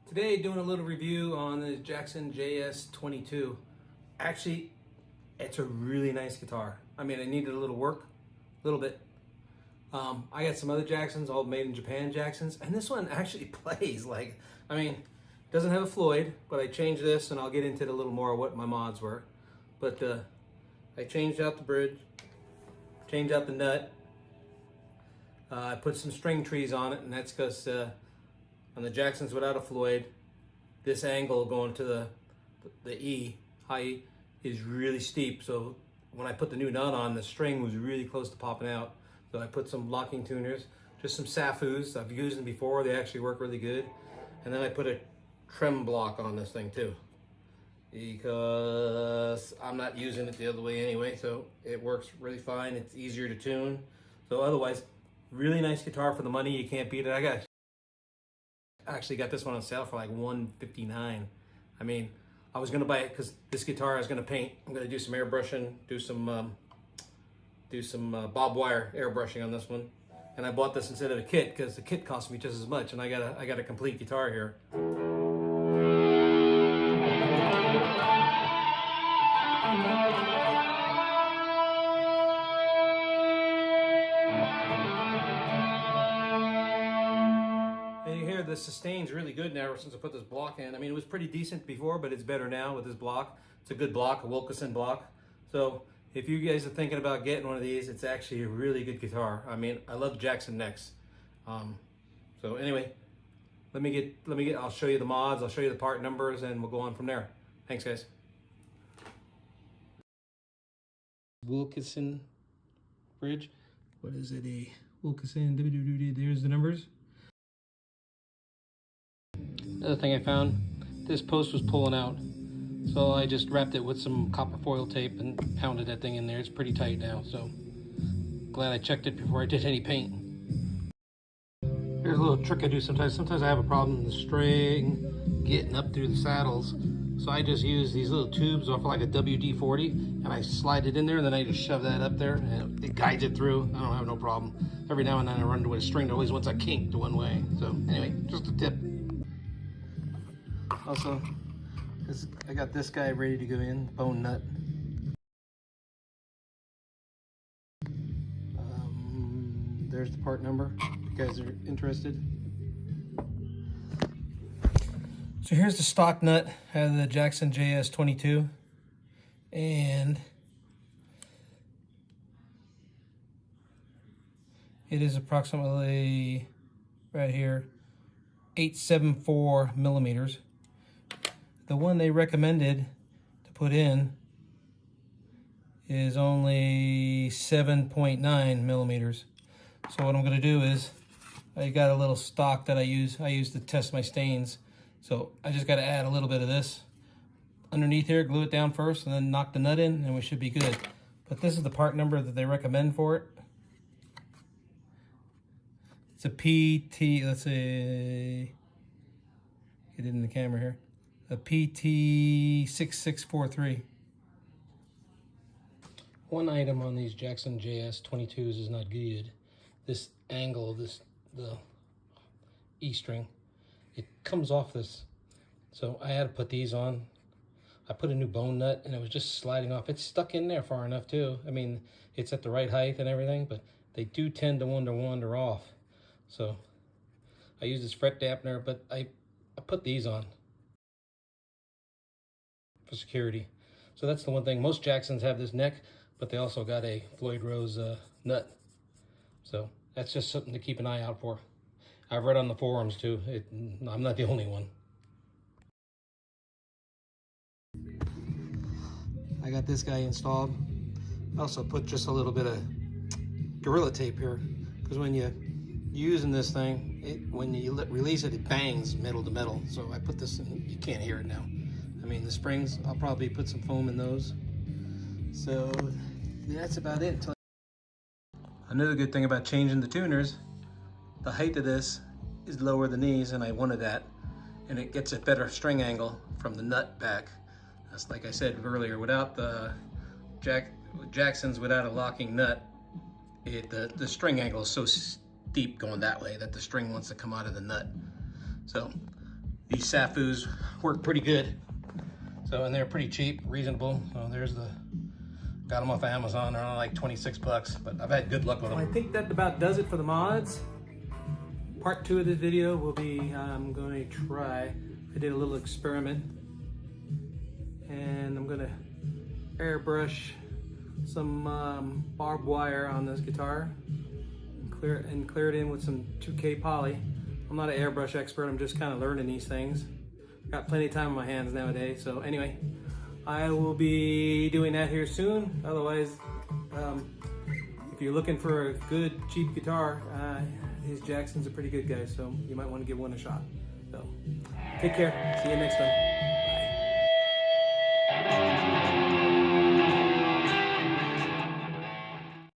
Today, doing a little review on the Jackson JS22. Actually, it's a really nice guitar. I mean, I needed a little work, a little bit. I got some other Jacksons, all made in Japan Jacksons, and this one actually plays like, I mean, it doesn't have a Floyd, but I changed this, and I'll get into it a little more what my mods were. But I changed out the bridge, changed out the nut. I put some string trees on it, and that's because on the Jacksons without a Floyd, this angle going to the E, high E, is really steep. So when I put the new nut on, the string was really close to popping out. So I put some locking tuners, just some Safus. I've used them before. They actually work really good. And then I put a trem block on this thing too, because I'm not using it the other way anyway. So it works really fine. It's easier to tune. So otherwise, really nice guitar for the money. You can't beat it. I actually got this one on sale for like $159. I mean, I was gonna buy it because this guitar I was gonna paint. I'm gonna do some airbrushing, do some bob wire airbrushing on this one. And I bought this instead of a kit because the kit cost me just as much, and I got a complete guitar here. The sustain's really good now ever since I put this block in. I mean, it was pretty decent before, but it's better now with this block. It's a good block, a Wilkinson block. So if you guys are thinking about getting one of these, it's actually a really good guitar. I mean, I love Jackson necks. So anyway, I'll show you the mods, I'll show you the part numbers, and we'll go on from there. Thanks, guys. Wilkinson bridge. What is it? A Wilkinson. There's the numbers. Another thing I found, this post was pulling out, so I just wrapped it with some copper foil tape and pounded that thing in there. It's pretty tight now, so glad I checked it before I did any paint. Here's a little trick I do sometimes. Sometimes I have a problem with the string getting up through the saddles, so I just use these little tubes off like a WD-40, and I slide it in there, and then I just shove that up there, and it guides it through. I don't have no problem. Every now and then I run into a string that always wants a kink to one way. So anyway, just a tip. Also, I got this guy ready to go in, bone nut. There's the part number, if you guys are interested. So here's the stock nut out of the Jackson JS22. And it is approximately, right here, 874 millimeters. The one they recommended to put in is only 7.9 millimeters. So what I'm going to do is, I got a little stock that I use to test my stains. So I just got to add a little bit of this underneath here, glue it down first, and then knock the nut in, and we should be good. But this is the part number that they recommend for it. It's a PT, let's see, get it in the camera here. A PT6643. One item on these Jackson JS22s is not good. This angle, the E string, it comes off this. So I had to put these on. I put a new bone nut and it was just sliding off. It's stuck in there far enough too. I mean, it's at the right height and everything, but they do tend to wander off. So I use this fret dampener, but I put these on for security. So that's the one thing. Most Jacksons have this neck, but they also got a Floyd Rose nut. So that's just something to keep an eye out for. I've read on the forums too. I'm not the only one. I got this guy installed. I also put just a little bit of Gorilla Tape here, because when you're using this thing, when you release it, it bangs metal to metal. So I put this in, you can't hear it now. I mean, the springs, I'll probably put some foam in those. So that's about it. Another good thing about changing the tuners, the height of this is lower than these, and I wanted that. And it gets a better string angle from the nut back. That's like I said earlier, without the Jacksons, without a locking nut, the string angle is so steep going that way that the string wants to come out of the nut. So these SAFUs work pretty good. So, and they're pretty cheap, reasonable. So there's the, got them off Amazon. They're only like 26 bucks, but I've had good luck with them. I think that about does it for the mods. Part 2 of this video will be, I'm going to try, I did a little experiment, and I'm going to airbrush some barbed wire on this guitar and clear it in with some 2K poly. I'm not an airbrush expert, I'm just kind of learning these things. Got plenty of time on my hands nowadays, so anyway, I will be doing that here soon. Otherwise, if you're looking for a good cheap guitar, these Jackson's a pretty good guy, so you might want to give one a shot. So take care, see you next time.